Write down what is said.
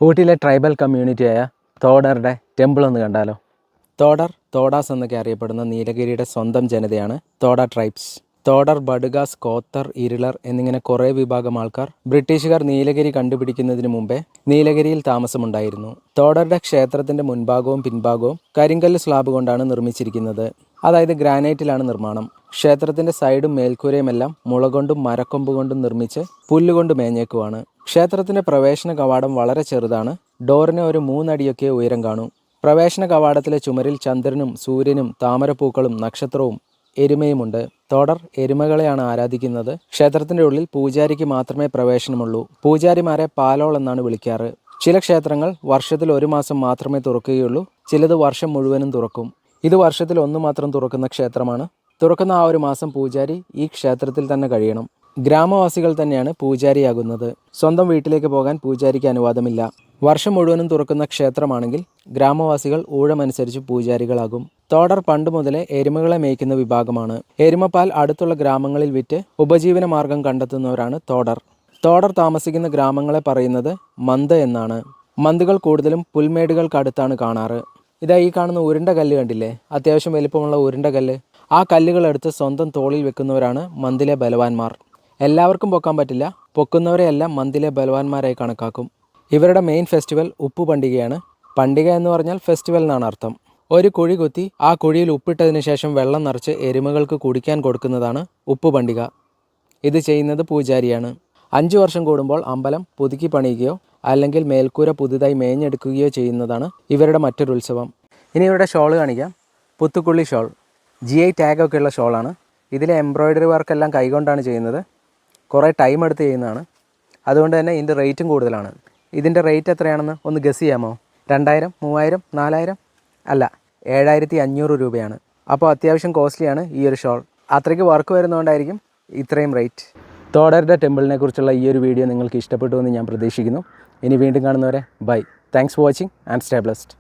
ഊട്ടിയിലെ tribal കമ്മ്യൂണിറ്റിയായ തോഡറുടെ temple ഒന്ന് കണ്ടാലോ. തോഡാസ് എന്നൊക്കെ അറിയപ്പെടുന്ന നീലഗിരിയുടെ സ്വന്തം ജനതയാണ് തോഡ ട്രൈബ്സ്. തോഡർ, ബഡുഗാസ്, കോത്തർ, ഇരിളർ എന്നിങ്ങനെ കുറേ വിഭാഗം ആൾക്കാർ ബ്രിട്ടീഷുകാർ നീലഗിരി കണ്ടുപിടിക്കുന്നതിന് മുമ്പേ നീലഗിരിയിൽ താമസമുണ്ടായിരുന്നു. തോഡറുടെ ക്ഷേത്രത്തിന്റെ മുൻഭാഗവും പിൻഭാഗവും കരിങ്കല്ല് സ്ലാബ് കൊണ്ടാണ് നിർമ്മിച്ചിരിക്കുന്നത്. അതായത് ഗ്രാനൈറ്റിലാണ് നിർമ്മാണം. ക്ഷേത്രത്തിന്റെ സൈഡും മേൽക്കൂരയുമെല്ലാം മുള കൊണ്ടും മരക്കൊമ്പ് കൊണ്ടും നിർമ്മിച്ച് പുല്ലുകൊണ്ട് മേഞ്ഞേക്കുവാണ്. ക്ഷേത്രത്തിന്റെ പ്രവേശന കവാടം വളരെ ചെറുതാണ്. ഡോറിന് ഒരു 3 അടിയൊക്കെ ഉയരം കാണും. പ്രവേശന കവാടത്തിലെ ചുമരിൽ ചന്ദ്രനും സൂര്യനും താമരപ്പൂക്കളും നക്ഷത്രവും എരുമയുമുണ്ട്. തോഡർ എരുമകളെയാണ് ആരാധിക്കുന്നത്. ക്ഷേത്രത്തിന്റെ ഉള്ളിൽ പൂജാരിക്ക് മാത്രമേ പ്രവേശനമുള്ളൂ. പൂജാരിമാരെ പാലോൾ എന്നാണ് വിളിക്കാറ്. ചില ക്ഷേത്രങ്ങൾ വർഷത്തിൽ 1 മാസം മാത്രമേ തുറക്കുകയുള്ളൂ. ചിലത് വർഷം മുഴുവനും തുറക്കും. ഇത് വർഷത്തിൽ 1 മാത്രം തുറക്കുന്ന ക്ഷേത്രമാണ്. തുറക്കുന്ന ആ 1 മാസം പൂജാരി ഈ ക്ഷേത്രത്തിൽ തന്നെ കഴിയണം. ഗ്രാമവാസികൾ തന്നെയാണ് പൂജാരിയാകുന്നത്. സ്വന്തം വീട്ടിലേക്ക് പോകാൻ പൂജാരിക്ക് അനുവാദമില്ല. വർഷം മുഴുവനും തുറക്കുന്ന ക്ഷേത്രമാണെങ്കിൽ ഗ്രാമവാസികൾ ഊഴമനുസരിച്ച് പൂജാരികളാകും. തോഡർ പണ്ട് മുതലേ എരുമകളെ മേയ്ക്കുന്ന വിഭാഗമാണ്. എരുമപ്പാൽ അടുത്തുള്ള ഗ്രാമങ്ങളിൽ വിറ്റ് ഉപജീവന മാർഗം കണ്ടെത്തുന്നവരാണ് തോഡർ. തോഡർ താമസിക്കുന്ന ഗ്രാമങ്ങളെ പറയുന്നത് മന്ത് എന്നാണ്. മന്തുകൾ കൂടുതലും പുൽമേടുകൾക്കടുത്താണ് കാണാറ്. ഇതാ ഈ കാണുന്ന ഉരുണ്ട കല്ല് കണ്ടില്ലേ? അത്യാവശ്യം വലിപ്പമുള്ള ഉരുണ്ട കല്ല്. ആ കല്ലുകളെടുത്ത് സ്വന്തം തോളിൽ വെക്കുന്നവരാണ് മന്തിലെ ബലവാന്മാർ. എല്ലാവർക്കും പൊക്കാൻ പറ്റില്ല. പൊക്കുന്നവരെയെല്ലാം മന്തിലെ ബലവാന്മാരായി കണക്കാക്കും. ഇവരുടെ മെയിൻ ഫെസ്റ്റിവൽ ഉപ്പ് പണ്ടികയാണ്. പണ്ടിക എന്ന് പറഞ്ഞാൽ ഫെസ്റ്റിവൽ എന്നാണ് അർത്ഥം. ഒരു കുഴി കുത്തി ആ കുഴിയിൽ ഉപ്പിട്ടതിന് ശേഷം വെള്ളം നിറച്ച് എരുമകൾക്ക് കുടിക്കാൻ കൊടുക്കുന്നതാണ് ഉപ്പ് പണ്ടിക. ഇത് ചെയ്യുന്നത് പൂജാരിയാണ്. 5 വർഷം കൂടുമ്പോൾ അമ്പലം പുതുക്കി പണിയുകയോ അല്ലെങ്കിൽ മേൽക്കൂര പുതുതായി മേഞ്ഞെടുക്കുകയോ ചെയ്യുന്നതാണ് ഇവരുടെ മറ്റൊരു ഉത്സവം. ഇനി ഇവരുടെ ഷോൾ കാണിക്കാം. പുത്തുക്കുള്ളി ഷോൾ. GI ടാഗൊക്കെ ഉള്ള ഷോളാണ്. ഇതിലെ എംബ്രോയ്ഡറി വർക്കെല്ലാം കൈകൊണ്ടാണ് ചെയ്യുന്നത്. കുറേ ടൈം എടുത്ത് ചെയ്യുന്നതാണ്. അതുകൊണ്ട് തന്നെ ഇതിൻ്റെ റേറ്റും കൂടുതലാണ്. ഇതിൻ്റെ റേറ്റ് എത്രയാണെന്ന് ഒന്ന് ഗസ് ചെയ്യാമോ? 2000, 3000, 4000? അല്ല, 7500 രൂപയാണ്. അപ്പോൾ അത്യാവശ്യം കോസ്റ്റ്ലിയാണ് ഈ ഒരു ഷോൾ. അത്രയ്ക്ക് വർക്ക് വരുന്നതുകൊണ്ടായിരിക്കും ഇത്രയും റേറ്റ്. തോഡറുടെ ടെമ്പിളിനെ കുറിച്ചുള്ള ഈ ഒരു വീഡിയോ നിങ്ങൾക്ക് ഇഷ്ടപ്പെട്ടു എന്ന് ഞാൻ പ്രതീക്ഷിക്കുന്നു. ഇനി വീണ്ടും കാണുന്നവരെ bye. Thanks for watching and stay blessed.